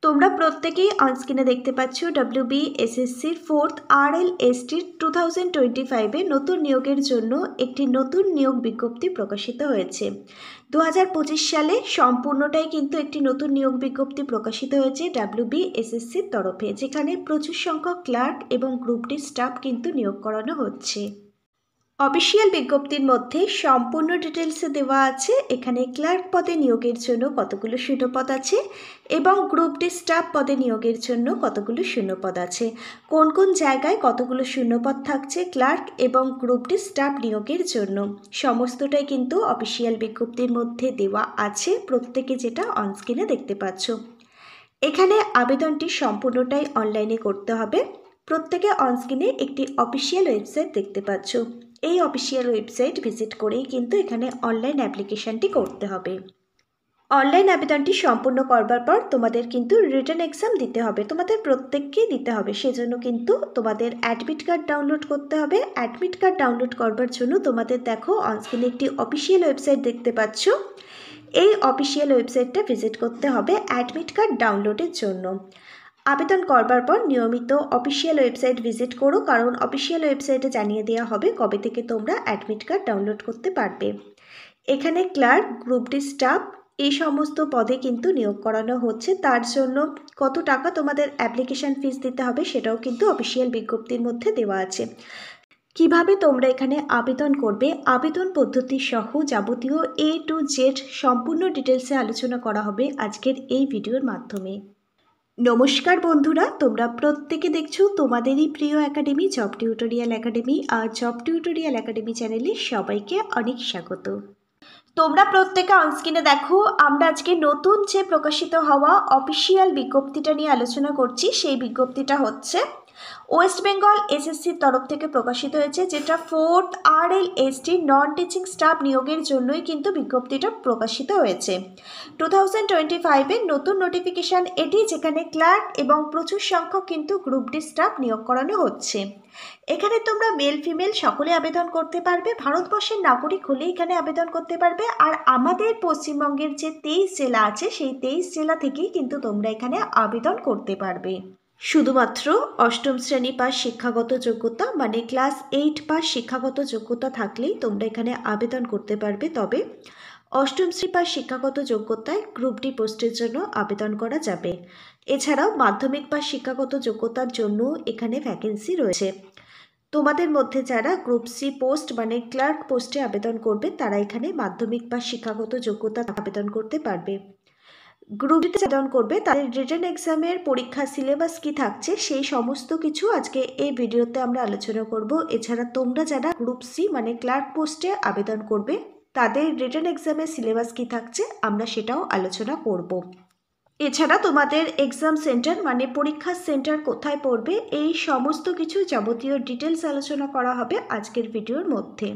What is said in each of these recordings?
তোমরা প্রত্যেকেই অনস্ক্রিনে দেখতে পাচ্ছ WBSSCর 4th RLST 2025 এ নতুন নিয়োগের জন্য একটি নতুন নিয়োগ বিজ্ঞপ্তি প্রকাশিত হয়েছে। 2025 সালে সম্পূর্ণটাই কিন্তু একটি নতুন নিয়োগ বিজ্ঞপ্তি প্রকাশিত হয়েছে WBSSCর তরফে, যেখানে প্রচুর সংখ্যক ক্লার্ক এবং গ্রুপ ডি স্টাফ কিন্তু নিয়োগ করানো হচ্ছে। অফিসিয়াল বিজ্ঞপ্তির মধ্যে সম্পূর্ণ ডিটেলসে দেওয়া আছে এখানে ক্লার্ক পদে নিয়োগের জন্য কতগুলো শূন্যপদ আছে এবং গ্রুপ ডি স্টাফ পদে নিয়োগের জন্য কতগুলো শূন্যপদ আছে, কোন কোন জায়গায় কতগুলো শূন্যপদ থাকছে ক্লার্ক এবং গ্রুপ ডি স্টাফ নিয়োগের জন্য, সমস্তটাই কিন্তু অফিসিয়াল বিজ্ঞপ্তির মধ্যে দেওয়া আছে, প্রত্যেকে যেটা অনস্ক্রিনে দেখতে পাচ্ছ। এখানে আবেদনটি সম্পূর্ণটাই অনলাইনে করতে হবে। প্রত্যেকে অনস্ক্রিনে একটি অফিসিয়াল ওয়েবসাইট দেখতে পাচ্ছ, এই অফিসিয়াল ওয়েবসাইট ভিজিট করেই কিন্তু এখানে অনলাইন অ্যাপ্লিকেশনটি করতে হবে। অনলাইন আবেদনটি সম্পূর্ণ করবার পর তোমাদের কিন্তু রিটেন এক্সাম দিতে হবে, তোমাদের প্রত্যেককেই দিতে হবে। সেজন্য কিন্তু তোমাদের অ্যাডমিট কার্ড ডাউনলোড করতে হবে। অ্যাডমিট কার্ড ডাউনলোড করবার জন্য তোমাদের দেখো অনস্ক্রিনে একটি অফিসিয়াল ওয়েবসাইট দেখতে পাচ্ছ, এই অফিসিয়াল ওয়েবসাইটটা ভিজিট করতে হবে অ্যাডমিট কার্ড ডাউনলোডের জন্য। আবেদন করবার পর নিয়মিত অফিসিয়াল ওয়েবসাইট ভিজিট করো, কারণ অফিসিয়াল ওয়েবসাইটে জানিয়ে দেওয়া হবে কবে থেকে তোমরা অ্যাডমিট কার্ড ডাউনলোড করতে পারবে। এখানে ক্লার্ক, গ্রুপ ডি স্টাফ এই সমস্ত পদে কিন্তু নিয়োগ করানো হচ্ছে, তার জন্য কত টাকা তোমাদের অ্যাপ্লিকেশন ফিস দিতে হবে সেটাও কিন্তু অফিসিয়াল বিজ্ঞপ্তির মধ্যে দেওয়া আছে। কিভাবে তোমরা এখানে আবেদন করবে, আবেদন পদ্ধতি সহ যাবতীয় A to Z সম্পূর্ণ ডিটেলসে আলোচনা করা হবে আজকের এই ভিডিওর মাধ্যমে। নমস্কার বন্ধুরা, তোমরা প্রত্যেকে দেখছো তোমাদেরই প্রিয় একাডেমি জব টিউটোরিয়াল একাডেমি, আর জব টিউটোরিয়াল একাডেমি চ্যানেলে সবাইকে অনেক স্বাগত। তোমরা প্রত্যেকে অনস্ক্রিনে দেখো আমরা আজকে নতুন যে প্রকাশিত হওয়া অফিসিয়াল বিজ্ঞপ্তিটা নিয়ে আলোচনা করছি। সেই বিজ্ঞপ্তিটা হচ্ছে ওয়েস্ট বেঙ্গল এসএসসির তরফ থেকে প্রকাশিত হয়েছে, যেটা 4th RLST non teaching staff নিয়োগের জন্যই কিন্তু বিজ্ঞপ্তিটা প্রকাশিত হয়েছে। 2025 নতুন নোটিফিকেশান এটি, যেখানে ক্লার্ক এবং প্রচুর সংখ্যক কিন্তু গ্রুপ ডি স্টাফ নিয়োগ করানো হচ্ছে। এখানে তোমরা মেল ফিমেল সকলে আবেদন করতে পারবে, ভারতবর্ষের নাগরিক হলে এখানে আবেদন করতে পারবে। আর আমাদের পশ্চিমবঙ্গের যে 23 জেলা আছে সেই 23 জেলা থেকেই কিন্তু তোমরা এখানে আবেদন করতে পারবে। শুধুমাত্র অষ্টম শ্রেণী পাস শিক্ষাগত যোগ্যতা মানে ক্লাস 8 পাস শিক্ষাগত যোগ্যতা থাকলেই তোমরা এখানে আবেদন করতে পারবে। তবে অষ্টম শ্রেণী পাস শিক্ষাগত যোগ্যতায় গ্রুপ ডি পোস্টের জন্য আবেদন করা যাবে। এছাড়াও মাধ্যমিক পাস শিক্ষাগত যোগ্যতার জন্য এখানে ভ্যাকেন্সি রয়েছে। তোমাদের মধ্যে যারা গ্রুপ সি পোস্ট মানে ক্লার্ক পোস্টে আবেদন করবে তারা এখানে মাধ্যমিক পাস শিক্ষাগত যোগ্যতা আবেদন করতে পারবে। গ্রুপ ডিতে আবেদন করবে তাদের রিটেন এক্সামের পরীক্ষা সিলেবাস কি থাকছে সেই সমস্ত কিছু আজকে এই ভিডিওতে আমরা আলোচনা করব। এছাড়া তোমরা যারা গ্রুপ সি মানে ক্লার্ক পোস্টে আবেদন করবে তাদের রিটেন এক্সামের সিলেবাস কি থাকছে আমরা সেটাও আলোচনা করব। এছাড়া তোমাদের এক্সাম সেন্টার মানে পরীক্ষার সেন্টার কোথায় পড়বে এই সমস্ত কিছু যাবতীয় ডিটেলস আলোচনা করা হবে আজকের ভিডিওর মধ্যে।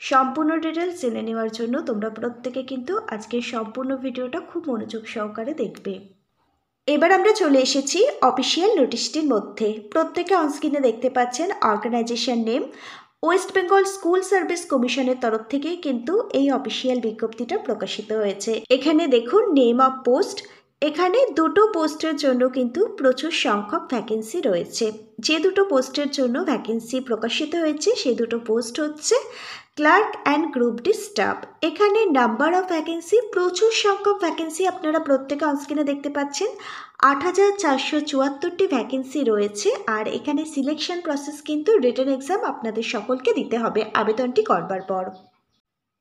সম্পূর্ণ ডিটেলস জেনে নেওয়ার জন্য তোমরা প্রত্যেকে কিন্তু আজকের সম্পূর্ণ ভিডিওটা খুব মনোযোগ সহকারে দেখবে। এবার আমরা চলে এসেছি অফিসিয়াল নোটিশটির মধ্যে। প্রত্যেকে অনস্ক্রিনে দেখতে পাচ্ছেন organization name West Bengal school service কমিশনের তরফ থেকেই কিন্তু এই অফিসিয়াল বিজ্ঞপ্তিটা প্রকাশিত হয়েছে। এখানে দেখুন নেম অফ পোস্ট, এখানে দুটো পোস্টের জন্য কিন্তু প্রচুর সংখ্যক ভ্যাকেন্সি রয়েছে। যে দুটো পোস্টের জন্য ভ্যাকেন্সি প্রকাশিত হয়েছে সেই দুটো পোস্ট হচ্ছে clerk and group D staff. এখানে নাম্বার অফ ভ্যাকেন্সি প্রচুর সংখ্যক ভ্যাকেন্সি আপনারা প্রত্যেকে অনস্ক্রিনে দেখতে পাচ্ছেন। 8474টি ভ্যাকেন্সি রয়েছে। আর এখানে সিলেকশন প্রসেস কিন্তু রিটেন এক্সাম আপনাদের সকলকে দিতে হবে আবেদনটি করবার পর।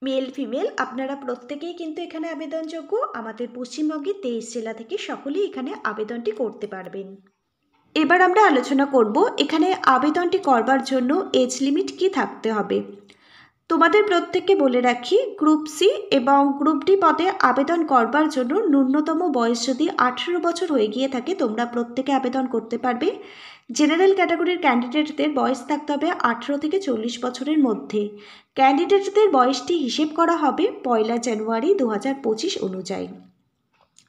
মেল ফিমেল আপনারা প্রত্যেকেই কিন্তু এখানে আবেদনযোগ্য। আমাদের পশ্চিমবঙ্গের 23 জেলা থেকে সকলেই এখানে আবেদনটি করতে পারবেন। এবার আমরা আলোচনা করব এখানে আবেদনটি করবার জন্য এজ লিমিট কি থাকতে হবে। তোমাদের প্রত্যেককে বলে রাখি গ্রুপ সি এবং গ্রুপ ডি পদে আবেদন করবার জন্য ন্যূনতম বয়স যদি 18 বছর হয়ে গিয়ে থাকে তোমরা প্রত্যেকে আবেদন করতে পারবে। জেনারেল ক্যাটাগরির ক্যান্ডিডেটদের বয়স থাকতে হবে 18 থেকে 40 বছরের মধ্যে। ক্যান্ডিডেটদের বয়সটি হিসেব করা হবে 1 জানুয়ারি 2025 অনুযায়ী।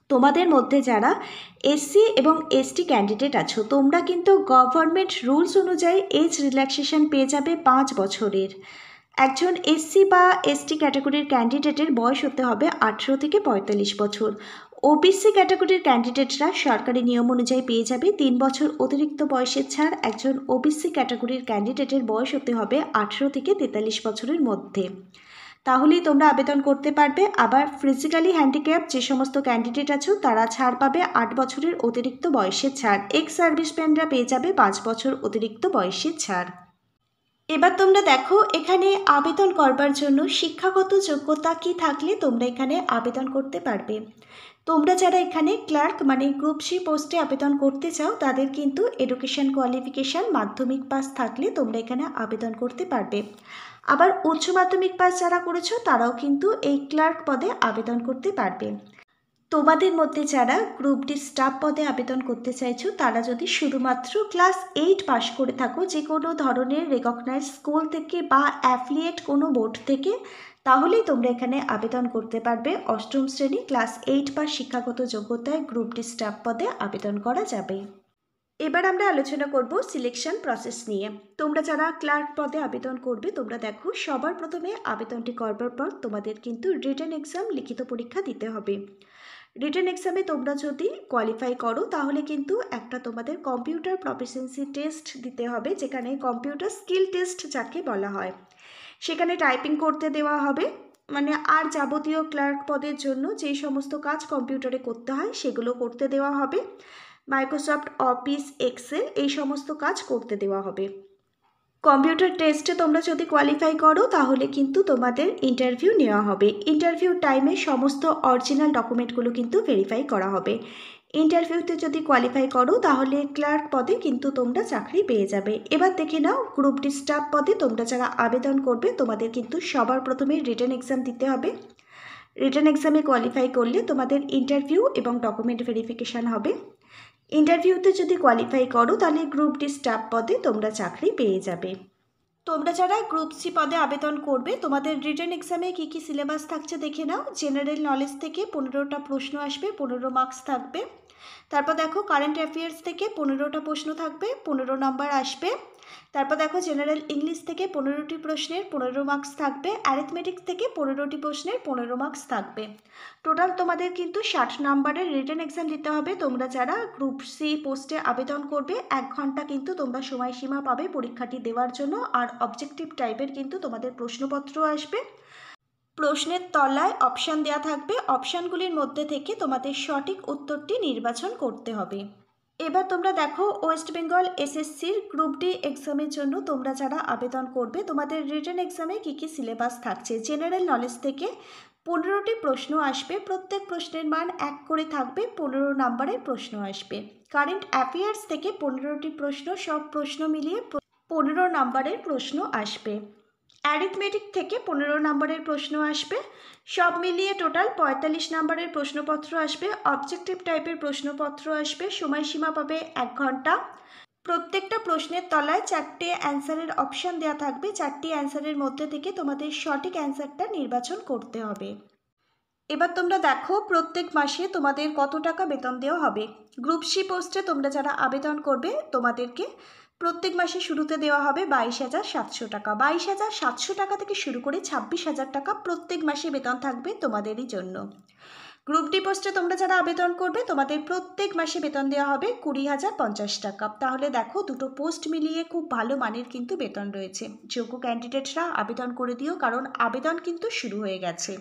তোমাদের মধ্যে যারা এসসি এবং এসটি ক্যান্ডিডেট আছো তোমরা কিন্তু গভর্নমেন্ট রুলস অনুযায়ী এজ রিল্যাক্সেশন পেয়ে যাবে 5 বছরের। একজন এসসি বা এসটি ক্যাটাগরির ক্যান্ডিডেটের বয়স হতে হবে 18 থেকে 45 বছর। ওবিসি ক্যাটাগরির ক্যান্ডিডেটরা সরকারি নিয়ম অনুযায়ী পেয়ে যাবে 3 বছর অতিরিক্ত বয়সের ছাড়। একজন ওবিসি ক্যাটাগরির ক্যান্ডিডেটের বয়স হতে হবে 18 থেকে 43 বছরের মধ্যে, তাহলেই তোমরা আবেদন করতে পারবে। আবার ফিজিক্যালি হ্যান্ডিক্যাপ যে সমস্ত ক্যান্ডিডেট আছো তারা ছাড় পাবে 8 বছরের অতিরিক্ত বয়সের ছাড়। এক্স সার্ভিসম্যানরা পেয়ে যাবে 5 বছর অতিরিক্ত বয়সের ছাড়। এবার তোমরা দেখো এখানে আবেদন করবার জন্য শিক্ষাগত যোগ্যতা কি থাকলে তোমরা এখানে আবেদন করতে পারবে। তোমরা যারা এখানে ক্লার্ক মানে গ্রুপ সি পোস্টে আবেদন করতে চাও তাদের কিন্তু এডুকেশন কোয়ালিফিকেশান মাধ্যমিক পাস থাকলে তোমরা এখানে আবেদন করতে পারবে। আবার উচ্চ মাধ্যমিক পাস যারা করেছো তারাও কিন্তু এই ক্লার্ক পদে আবেদন করতে পারবে। তোমাদের মধ্যে যারা গ্রুপ ডি স্টাফ পদে আবেদন করতে চাইছো তারা যদি শুধুমাত্র ক্লাস 8 পাস করে থাকো যে কোনো ধরনের রেকগনাইজ স্কুল থেকে বা অ্যাফিলিয়েট কোনো বোর্ড থেকে, তাহলেই তোমরা এখানে আবেদন করতে পারবে। অষ্টম শ্রেণী ক্লাস 8 পাস শিক্ষাগত যোগ্যতায় গ্রুপ ডি স্টাফ পদে আবেদন করা যাবে। এবার আমরা আলোচনা করব সিলেকশন প্রসেস নিয়ে। তোমরা যারা ক্লার্ক পদে আবেদন করবে তোমরা দেখো সবার প্রথমে আবেদনটি করবার পর তোমাদের কিন্তু রিটেন এক্সাম লিখিত পরীক্ষা দিতে হবে। রিটেন এক্সামে তোমরা যদি কোয়ালিফাই করো তাহলে কিন্তু একটা তোমাদের কম্পিউটার প্রফিসিয়েন্সি টেস্ট দিতে হবে, যেখানে কম্পিউটার স্কিল টেস্ট যাকে বলা হয়। সেখানে টাইপিং করতে দেওয়া হবে, মানে আর যাবতীয় ক্লার্ক পদের জন্য যেই সমস্ত কাজ কম্পিউটারে করতে হয় সেগুলো করতে দেওয়া হবে। মাইক্রোসফট অফিস, এক্সেল এই সমস্ত কাজ করতে দেওয়া হবে। কম্পিউটার টেস্টে তোমরা যদি কোয়ালিফাই করো তাহলে কিন্তু তোমাদের ইন্টারভিউ নেওয়া হবে। ইন্টারভিউ টাইমে সমস্ত অরিজিনাল ডকুমেন্টগুলো কিন্তু ভেরিফাই করা হবে। ইন্টারভিউতে যদি কোয়ালিফাই করো তাহলে ক্লার্ক পদে কিন্তু তোমরা চাকরি পেয়ে যাবে। এবার দেখে নাও গ্রুপ ডি স্টাফ পদে তোমরা যারা আবেদন করবে তোমাদের কিন্তু সবার প্রথমে রিটেন এক্সাম দিতে হবে। রিটেন এক্সামে কোয়ালিফাই করলে তোমাদের ইন্টারভিউ এবং ডকুমেন্ট ভেরিফিকেশান হবে। ইন্টারভিউতে যদি কোয়ালিফাই করো তাহলে গ্রুপ ডি স্টাফ পদে তোমরা চাকরি পেয়ে যাবে। তোমরা যারা গ্রুপ সি পদে আবেদন করবে তোমাদের রিটেন এক্সামে কী কী সিলেবাস থাকছে দেখে নাও। জেনারেল নলেজ থেকে 15টা প্রশ্ন আসবে, 15 মার্কস থাকবে। তারপর দেখো কারেন্ট অ্যাফেয়ার্স থেকে 15টা প্রশ্ন থাকবে, 15 নাম্বার আসবে। তারপর দেখো জেনারেল ইংলিশ থেকে 15টি প্রশ্নের 15 মার্কস থাকবে। অ্যারিথমেটিক্স থেকে 15টি প্রশ্নের 15 মার্কস থাকবে। টোটাল তোমাদের কিন্তু 60 নাম্বারের রিটেন এক্সাম দিতে হবে। তোমরা যারা গ্রুপ সি পোস্টে আবেদন করবে 1 ঘন্টা কিন্তু তোমরা সময়সীমা পাবে পরীক্ষাটি দেওয়ার জন্য। আর অবজেক্টিভ টাইপের কিন্তু তোমাদের প্রশ্নপত্র আসবে। প্রশ্নের তলায় অপশান দেওয়া থাকবে, অপশানগুলির মধ্যে থেকে তোমাদের সঠিক উত্তরটি নির্বাচন করতে হবে। এবার তোমরা দেখো ওয়েস্ট বেঙ্গল এসএসসির গ্রুপ ডি এক্সামের জন্য তোমরা যারা আবেদন করবে তোমাদের রিটেন এক্সামে কী কী সিলেবাস থাকছে। জেনারেল নলেজ থেকে 15টি প্রশ্ন আসবে, প্রত্যেক প্রশ্নের মান 1 করে থাকবে, 15 নাম্বারের প্রশ্ন আসবে। কারেন্ট অ্যাফেয়ার্স থেকে 15টি প্রশ্ন, সব প্রশ্ন মিলিয়ে 15 নাম্বারের প্রশ্ন আসবে। অ্যারিথমেটিক থেকে 15 নাম্বারের প্রশ্ন আসবে, সব মিলিয়ে টোটাল 45 নাম্বারের প্রশ্নপত্র আসবে। অবজেক্টিভ টাইপের প্রশ্নপত্র আসবে, সময়সীমা পাবে 1 ঘন্টা। প্রত্যেকটা প্রশ্নের তলায় 4টে অ্যান্সারের অপশান দেওয়া থাকবে, 4টি অ্যান্সারের মধ্যে থেকে তোমাদের সঠিক অ্যান্সারটা নির্বাচন করতে হবে। এবার তোমরা দেখো প্রত্যেক মাসে তোমাদের কত টাকা বেতন দেওয়া হবে। গ্রুপ সি পোস্টে তোমরা যারা আবেদন করবে তোমাদেরকে প্রত্যেক মাসে শুরুতে দেওয়া হবে 22,700 টাকা। 22,700 টাকা থেকে শুরু করে 26,000 টাকা প্রত্যেক মাসে বেতন থাকবে তোমাদেরই জন্য। গ্রুপ ডি পোস্টে তোমরা যারা আবেদন করবে তোমাদের প্রত্যেক মাসে বেতন দেওয়া হবে 20,050 টাকা। তাহলে দেখো দুটো পোস্ট মিলিয়ে খুব ভালো মানের কিন্তু বেতন রয়েছে। যোগ্য ক্যান্ডিডেটরা আবেদন করে দিও, কারণ আবেদন কিন্তু শুরু হয়ে গেছে।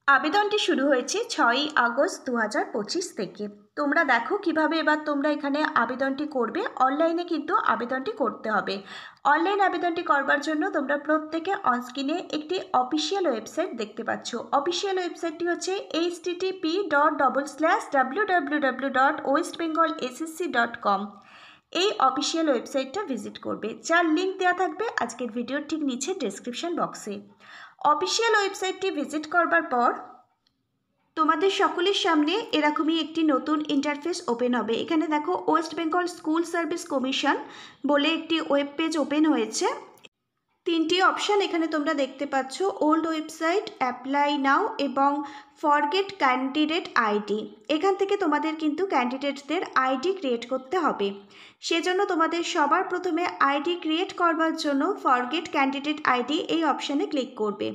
আবেদনটি শুরু হয়েছে 6ই আগস্ট 2025 থেকে। তোমরা দেখো কিভাবে এবার তোমরা এখানে আবেদনটি করবে। অনলাইনে কিন্তু আবেদনটি করতে হবে। অনলাইন আবেদনটি করবার জন্য তোমরা প্রত্যেকে অনস্ক্রিনে একটি অফিসিয়াল ওয়েবসাইট দেখতে পাচ্ছ। অফিসিয়াল ওয়েবসাইটটি হচ্ছে http://www.westbengalssc.com। এই অফিসিয়াল ওয়েবসাইটটা ভিজিট করবে, যার লিঙ্ক দেওয়া থাকবে আজকের ভিডিওর ঠিক নিচে ডেসক্রিপশন বক্সে। অফিসিয়াল ওয়েবসাইটটি ভিজিট করবার পর তোমাদের সকলের সামনে এরকমই একটি নতুন ইন্টারফেস ওপেন হবে। এখানে দেখো West Bengal school service commission বলে একটি ওয়েব পেজ ওপেন হয়েছে। তিনটি অপশান এখানে তোমরা দেখতে পাচ্ছ, ওল্ড ওয়েবসাইট, অ্যাপ্লাই নাও এবং ফরগেট ক্যান্ডিডেট আইডি। এখান থেকে তোমাদের কিন্তু ক্যান্ডিডেটদের আইডি ক্রিয়েট করতে হবে। সেজন্য তোমাদের সবার প্রথমে আইডি ক্রিয়েট করবার জন্য ফরগেট ক্যান্ডিডেট আইডি এই অপশানে ক্লিক করবে।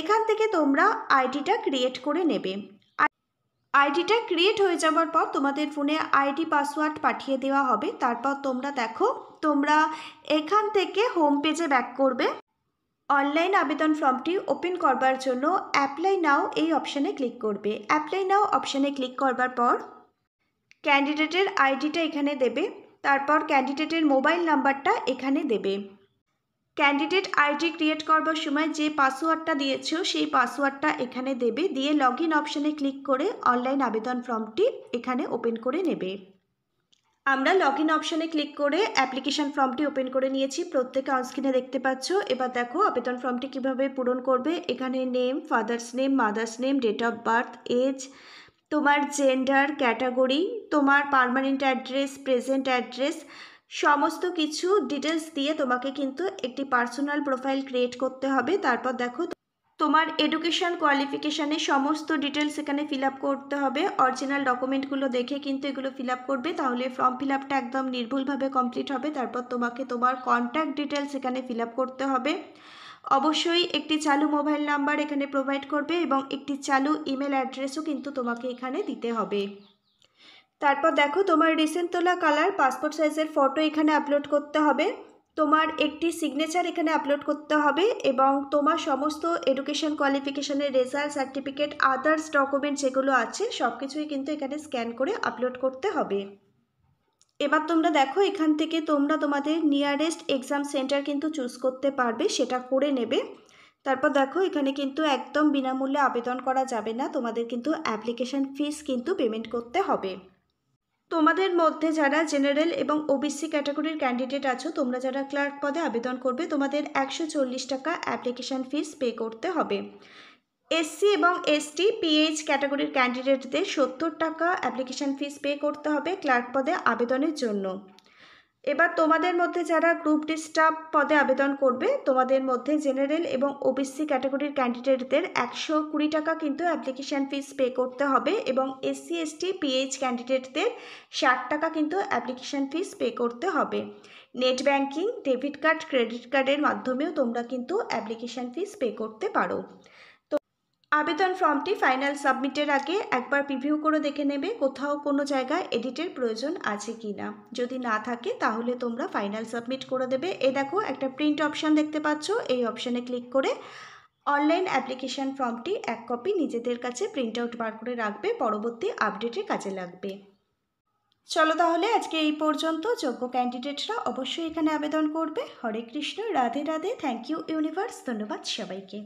এখান থেকে তোমরা আইডিটা ক্রিয়েট করে নেবে। আইডিটা ক্রিয়েট হয়ে যাওয়ার পর তোমাদের ফোনে আইডি পাসওয়ার্ড পাঠিয়ে দেওয়া হবে। তারপর তোমরা দেখো, তোমরা এখান থেকে হোম পেজে ব্যাক করবে। অনলাইন আবেদন ফর্মটি ওপেন করবার জন্য অ্যাপ্লাই নাও এই অপশানে ক্লিক করবে। অ্যাপ্লাই নাও অপশানে ক্লিক করবার পর ক্যান্ডিডেটের আইডিটা এখানে দেবে, তারপর ক্যান্ডিডেটের মোবাইল নাম্বারটা এখানে দেবে। ক্যান্ডিডেট আইডি ক্রিয়েট করবার সময় যে পাসওয়ার্ডটা দিয়েছো সেই পাসওয়ার্ডটা এখানে দেবে, দিয়ে লগ ইন অপশানে ক্লিক করে অনলাইন আবেদন ফর্মটি এখানে ওপেন করে নেবে। আমরা লগ ইন অপশানে ক্লিক করে অ্যাপ্লিকেশন ফর্মটি ওপেন করে নিয়েছি, প্রত্যেকে অনস্ক্রিনে দেখতে পাচ্ছ। এবার দেখো আবেদন ফর্মটি কিভাবে পূরণ করবে। এখানে name, father's name, mother's name, date of birth, age, তোমার জেন্ডার, ক্যাটাগরি, তোমার পার্মানেন্ট অ্যাড্রেস, প্রেজেন্ট অ্যাড্রেস, সমস্ত কিছু ডিটেলস দিয়ে তোমাকে কিন্তু একটি পার্সোনাল প্রোফাইল ক্রিয়েট করতে হবে। তারপর দেখো তোমার এডুকেশন কোয়ালিফিকেশানের সমস্ত ডিটেলস এখানে ফিল আপ করতে হবে। অরিজিনাল ডকুমেন্টগুলো দেখে কিন্তু এগুলো ফিল আপ করবে, তাহলে ফর্ম ফিল আপটা একদম নির্ভুলভাবে কমপ্লিট হবে। তারপর তোমাকে তোমার কন্ট্যাক্ট ডিটেলস এখানে ফিল আপ করতে হবে। অবশ্যই একটি চালু মোবাইল নাম্বার এখানে প্রোভাইড করবে এবং একটি চালু ইমেল অ্যাড্রেসও কিন্তু তোমাকে এখানে দিতে হবে। তারপর দেখো তোমার রিসেন্ট তোলা কালার পাসপোর্ট সাইজের ফটো এখানে আপলোড করতে হবে। তোমার একটি সিগনেচার এখানে আপলোড করতে হবে এবং তোমার সমস্ত এডুকেশন কোয়ালিফিকেশনের রেজাল্ট, সার্টিফিকেট, আদার্স ডকুমেন্ট যেগুলো আছে সব কিছুই কিন্তু এখানে স্ক্যান করে আপলোড করতে হবে। এবার তোমরা দেখো এখান থেকে তোমরা তোমাদের নিয়ারেস্ট এক্সাম সেন্টার কিন্তু চুজ করতে পারবে, সেটা করে নেবে। তারপর দেখো এখানে কিন্তু একদম বিনামূল্যে আবেদন করা যাবে না, তোমাদের কিন্তু অ্যাপ্লিকেশন ফিস কিন্তু পেমেন্ট করতে হবে। তোমাদের মধ্যে যারা জেনারেল এবং ওবিসি ক্যাটাগরির ক্যান্ডিডেট আছো, তোমরা যারা ক্লার্ক পদে আবেদন করবে, তোমাদের 140 টাকা অ্যাপ্লিকেশান ফিস পে করতে হবে। এসসি এবং এসটি পিএইচ ক্যাটাগরির ক্যান্ডিডেটদের 70 টাকা অ্যাপ্লিকেশান ফিস পে করতে হবে ক্লার্ক পদে আবেদনের জন্য। এবার তোমাদের মধ্যে যারা গ্রুপ ডি স্টাফ পদে আবেদন করবে, তোমাদের মধ্যে জেনারেল এবং ওবিসি ক্যাটাগরির ক্যান্ডিডেটদের 120 টাকা কিন্তু অ্যাপ্লিকেশান ফিস পে করতে হবে এবং এসসি এসটি পিএইচ ক্যান্ডিডেটদের 60 টাকা কিন্তু অ্যাপ্লিকেশান ফিস পে করতে হবে। Net banking, debit card, credit কার্ডের মাধ্যমেও তোমরা কিন্তু অ্যাপ্লিকেশান ফিস পে করতে পারো। আবেদন ফর্মটি ফাইনাল সাবমিটের আগে একবার প্রিভিউ করে দেখে নেবে কোথাও কোনো জায়গায় এডিটের প্রয়োজন আছে কি না। যদি না থাকে তাহলে তোমরা ফাইনাল সাবমিট করে দেবে। এই দেখো একটা প্রিন্ট অপশান দেখতে পাচ্ছ, এই অপশানে ক্লিক করে অনলাইন অ্যাপ্লিকেশান ফর্মটি এক কপি নিজেদের কাছে প্রিন্ট আউট বার করে রাখবে, পরবর্তী আপডেটে কাজে লাগবে। চলো তাহলে আজকে এই পর্যন্ত। যোগ্য ক্যান্ডিডেটরা অবশ্যই এখানে আবেদন করবে। Hare Krishna, Radhe Radhe, thank you universe, ধন্যবাদ সবাইকে।